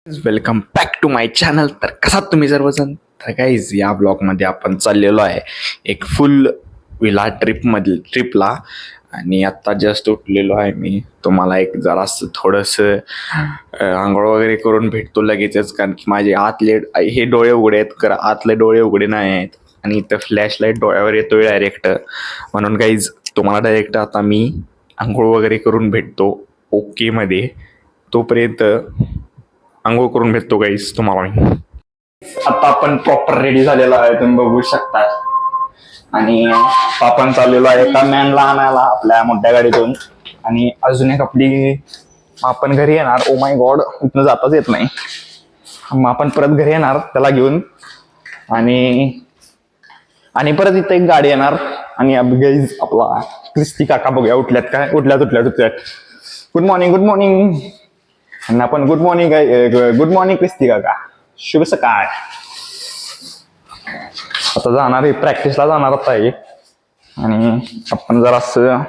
Welcome back to my channel. तर कसा तुम्ही सर्वजण. तर गाईज या ब्लॉगमध्ये आपण चाललेलो आहे एक फुल विला ट्रिपला. आणि आत्ता जस्ट उठलेलो आहे मी. तुम्हाला एक जरासं थोडंसं आंघोळ वगैरे करून भेटतो लगेचच, कारण की माझे आतले हे डोळे उघडे आहेत, कर आतले डोळे उघडे नाही आहेत आणि इथं फ्लॅशलाईट डोळ्यावर येतोय डायरेक्ट. म्हणून गाईज तुम्हाला डायरेक्ट आता मी आंघोळ वगैरे करून भेटतो ओकेमध्ये. तोपर्यंत आंघोळ करून भेटतो गाईस तुम्हाला मी. आता आपण प्रॉपर रेडी झालेलो आहे, तुम्ही बघू शकता. आणि आपण चाललेलो आहे एका मॅनला आणायला आपल्या मोठ्या गाडीतून. आणि अजून एक आपली आपण घरी येणार. ओ माय गॉड, इथनं जाताच येत नाही. मग आपण परत घरी येणार त्याला घेऊन. आणि परत इथं एक गाडी येणार. आणि गाईज आपला क्रिस्ती काका बघूया उठल्यात काय. उठल्यात. Good morning. आणि आपण गुड मॉर्निंग क्रिस्ती काका, शुभ सकाळ. आता जाणार आहे प्रॅक्टिसला जाणार आता आहे. आणि आपण जरा असं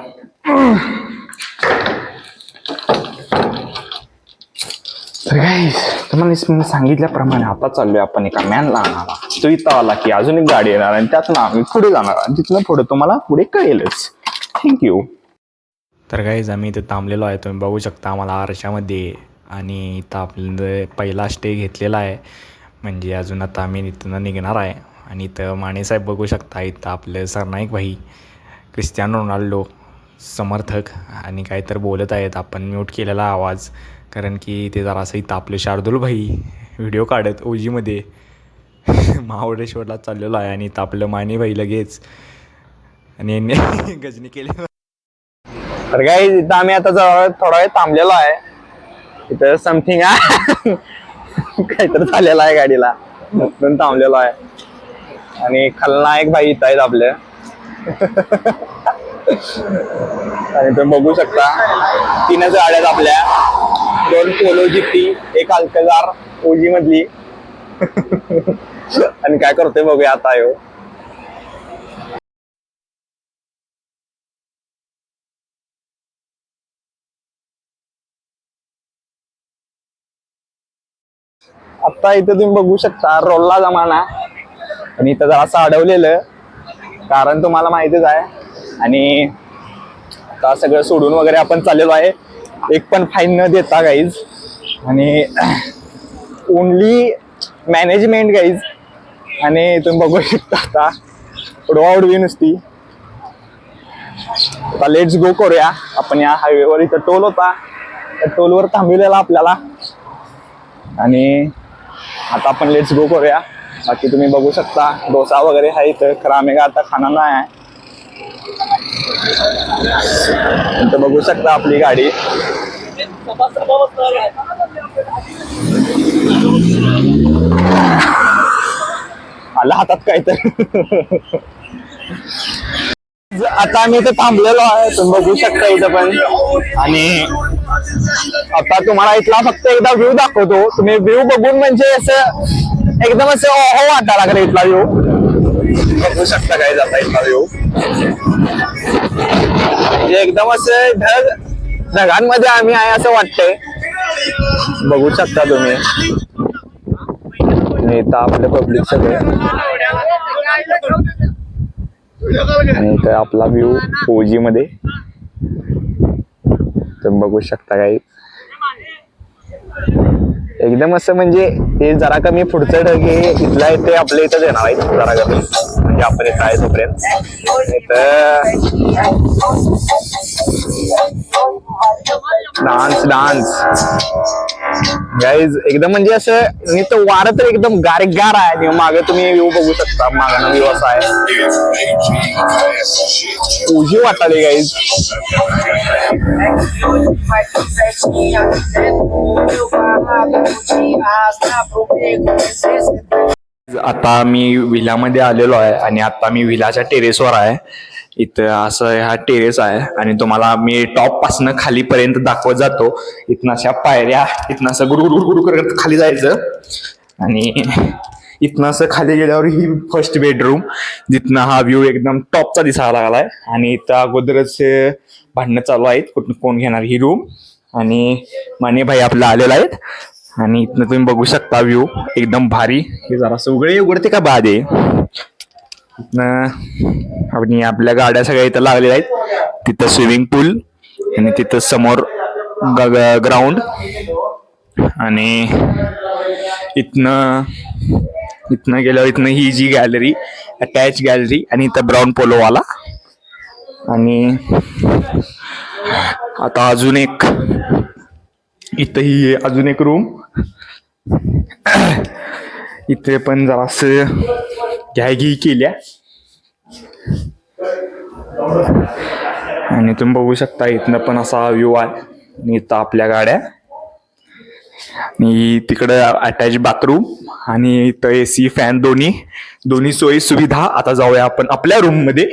तर गाईस तुम्हाला सांगितल्याप्रमाणे आता चाललोय आपण एका मॅनला आणायला. तो इथं आला की अजून एक गाडी येणार आणि त्यातनं आम्ही पुढे जाणार आणि तिथनं पुढे तुम्हाला पुढे कळेलच. थँक्यू. तर गाईज आम्ही इथे थांबलेलो आहे, तुम्ही बघू शकता आम्हाला आरशामध्ये. आणि इथं आपलं पहिला स्टे घेतलेला आहे, म्हणजे अजून आता आम्ही इथनं निघणार आहे. आणि इथं मानेसाहेब बघू शकता. इथं आपलं सरनाईक भाई क्रिस्टियानो रोनाल्डो समर्थक आणि काय तर बोलत आहेत. आपण म्यूट केलेला आवाज, कारण की ते जरासं इथं आपले शार्दूल भाई व्हिडिओ काढत ओजीमध्ये महाबळेश्वरला चाललेलो आहे. आणि इथं आपलं माने भाई लगेच आणि यांनी गजनी केली. तर काय इथं आम्ही आता थोडा वेळ थांबलेलो आहे. इथं समथिंग काहीतरी झालेलं आहे गाडीला, म्हणून थांबलेलो आहे. आणि खलनायक भाई इथं आहेत आपले. आणि तुम्ही बघू शकता 3च गाड्या आहेत आपल्या. 2 पोलो जीपी, एक अल्कजार ओजी मधली. आणि काय करतोय बघूया आता यो. आता इथं तुम्ही बघू शकता रोलला जमाना. आणि इथं जरा असं अडवलेलं, कारण तुम्हाला माहितीच आहे. आणि आता सगळं सोडून वगैरे आपण चाललेलो आहे, एक पण फाईन न देता गाईज. आणि ओनली मॅनेजमेंट गाईज. आणि तुम्ही बघू शकता आता उडवाउडवी नुसती. आता लेट्स गो करूया आपण. या हायवेवर इथं टोल होता, त्या टोलवर थांबविलेला आपल्याला. आणि आता आपण लेट्स गो करूया. बाकी तुम्ही बघू शकता डोसा वगैरे आहे इथं, खरं आम्ही आता खाना नाही आहे. इथं बघू शकता आपली गाडी. आला हातात काय तर. आता आम्ही इथं थांबलेलो आहे, तुम्ही बघू शकता इथं पण. आणि आता तुम्हाला इथला फक्त एकदा व्ह्यू दाखवतो. तुम्ही व्ह्यू बघून म्हणजे असं एकदम असं ओहो वाटायला लागलं इथला व्ह्यू. बघू शकता काय जाता इथला व्ह्यू, म्हणजे एकदम असं ढगांमध्ये आम्ही आहे असं वाटतंय. बघू शकता तुम्ही. इथं आपले पब्लिक सगळे. आणि इथं आपला व्ह्यू ओजी मध्ये तुम्ही बघू शकता काही. एकदम असं म्हणजे ते जरा कमी पुढचं ढग हे इथला ते आपल्या इथं येणार आहे जरा कमी, म्हणजे आपण इथं आहे तोपर्यंत. डान्स गाईज एकदम म्हणजे असं नुसतं वारं तर एकदम गार आहे. मागे तुम्ही व्ह्यू बघू शकता, मागाना व्ह्यू असा आहे. उजी वाटाली गाईज. आता मी विलामध्ये आलेलो आहे आणि आता मी विलाच्या टेरेसवर आहे. इथं असं हा टेरेस आहे आणि तुम्हाला मी टॉप पासून खालीपर्यंत दाखवत जातो. इथनं अशा पायऱ्या, इथनं असं गुडगुड करत खाली जायचं. आणि इथनं असं खाली गेल्यावर ही फर्स्ट बेडरूम, जिथनं हा व्ह्यू एकदम टॉपचा दिसायला लागलाय. आणि इथं अगोदरच भांडणं चालू आहेत कोण घेणार ही रूम. आणि माने भाई आपला आलेला आहेत. आणि इथनं तुम्ही बघू शकता व्ह्यू एकदम भारी. हे जरा उघडे उघडते का बाद आहे. इथनं आणि आपल्या गाड्या सगळ्या इथं लागलेल्या आहेत. तिथं स्विमिंग पूल आणि तिथं समोर ग्राउंड आणि इथनं इथनं गेल्यावर इथनं ही जी गॅलरी अटॅच गॅलरी आणि इथं ब्राऊन पोलोवाला. आणि आता अजून एक इथं ही अजून एक रूम. इथे पण जरासं घ्यायघी केल्या आणि तुम्ही बघू शकता इथनं पण असा व्ह्यू आहे. आणि इथं आपल्या गाड्या आणि तिकडं अटॅच बाथरूम आणि इथं AC फॅन दोन्ही दोन्ही सोयी सुविधा. आता जाऊया आपण आपल्या रूम मध्ये.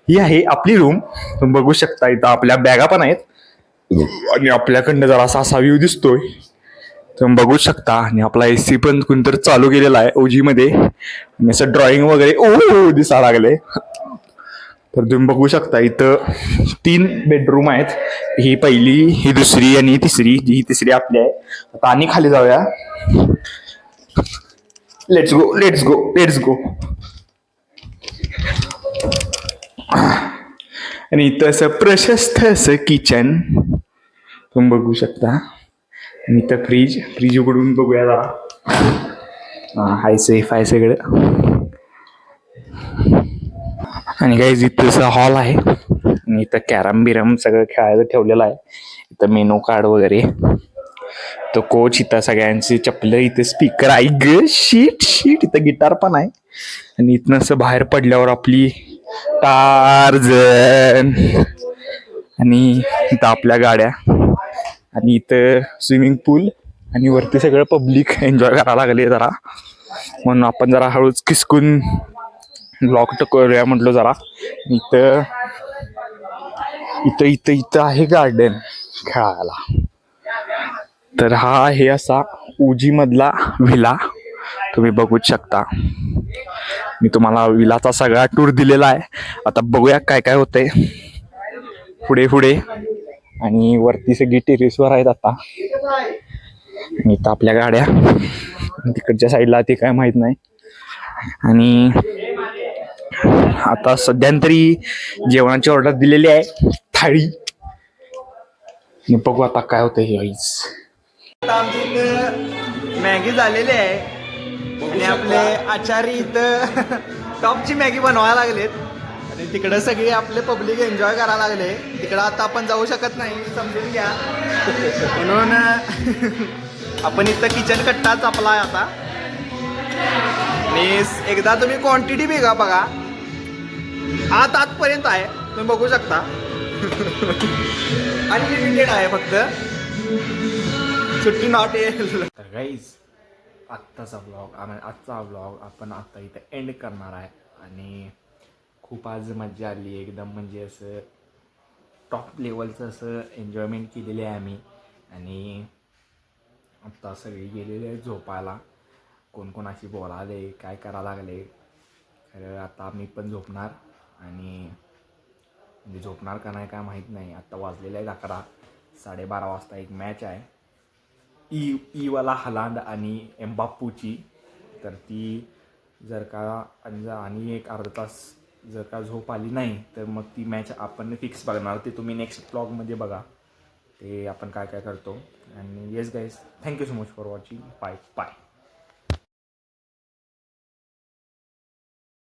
ही आहे आपली रूम. तुम्ही बघू शकता इथं आपल्या बॅगा पण आहेत आणि आपल्याकडनं जरा असा व्ह्यू दिसतोय तुम्ही बघू शकता. आणि आपला AC पण कोणतरी चालू केलेला आहे ओजी मध्ये आणि असं ड्रॉइंग वगैरे ओ दिसा लागले. तर तुम्ही बघू शकता इथं 3 बेडरूम आहेत. ही पहिली, ही दुसरी आणि तिसरी. ही तिसरी आपली आहे. आता आणि खाली जाऊया. Let's go let's go let's go. आणि इथं असं प्रशस्त असं किचन तुम्ही बघू शकता. आणि इथं फ्रीज उघडून बघूया जरा. हाय सेफ आहे सगळं. आणि काही इथं हॉल आहे आणि इथं कॅरम बिरम सगळं खेळायला ठेवलेलं आहे. इथं मेनू कार्ड वगैरे. तो कोच इथं सगळ्यांची चपलं. इथे स्पीकर आहे ग शीट शीट. इथं गिटार पण आहे. आणि इथनं असं बाहेर पडल्यावर आपली टार्झन आणि इथं आपल्या गाड्या आणि इथं स्विमिंग पूल आणि वरती सगळं पब्लिक एन्जॉय करायला लागले जरा. म्हणून आपण जरा हळूच खिसकून ब्लॉक करूया म्हटलं जरा. इथं इथं इथं इथं आहे गार्डन खेळायला. तर हा आहे असा उजी मधला विला तुम्ही बघूच शकता. मी तुम्हाला विलाचा सगळा टूर दिलेला आहे. आता बघूया काय काय होतंय पुढे पुढे. आणि वरती सगळी टेरेसवर आहेत आता. आणि इथं आपल्या गाड्या तिकडच्या साईडला ते काय माहित नाही. आणि आता सध्या तरी जेवणाची ऑर्डर दिलेली आहे थाळी. बघू आता काय होतं हे आईच. आमची इथं मॅगी झालेली आहे आणि आपले आचारी इथं टॉपची मॅगी बनवायला लागलेत. आणि तिकडं सगळे आपले पब्लिक एन्जॉय करायला लागले. तिकडं आता आपण जाऊ शकत नाही समजून घ्या. म्हणून आपण इथं किचन कट्टाच आपला आहे आता. आणि एकदा तुम्ही क्वांटिटी बघा आतपर्यंत आहे तुम्ही बघू शकता. अनलिमिटेड आहे फक्त. सुट्टी नॉट येईल. तर गाईज आजचा व्लॉग आपण आता इथं एंड करणार आहे. आणि खूप आज मजा आली एकदम. म्हणजे असं टॉप लेवलचं असं एन्जॉयमेंट केलेली आहे आम्ही. आणि आत्ता सगळी गेलेले आहे झोपायला. कोण कोणाशी बोलाले काय करायला लागले. खरं आता मी पण झोपणार. आणि म्हणजे झोपणार का नाही काय माहीत नाही. आत्ता वाजलेलं आहे 11. 12:30 वाजता एक मॅच आहे ईवाला हलांड आणि एम्बाप्पूची. तर ती जर का आणि एक अर्धा तास जर का झोप आली नाही तर मग ती मॅच आपण फिक्स बघणार. ते तुम्ही नेक्स्ट ब्लॉगमध्ये बघा ते आपण काय काय करतो. आणि yes guys thank you so much for watching. Bye bye.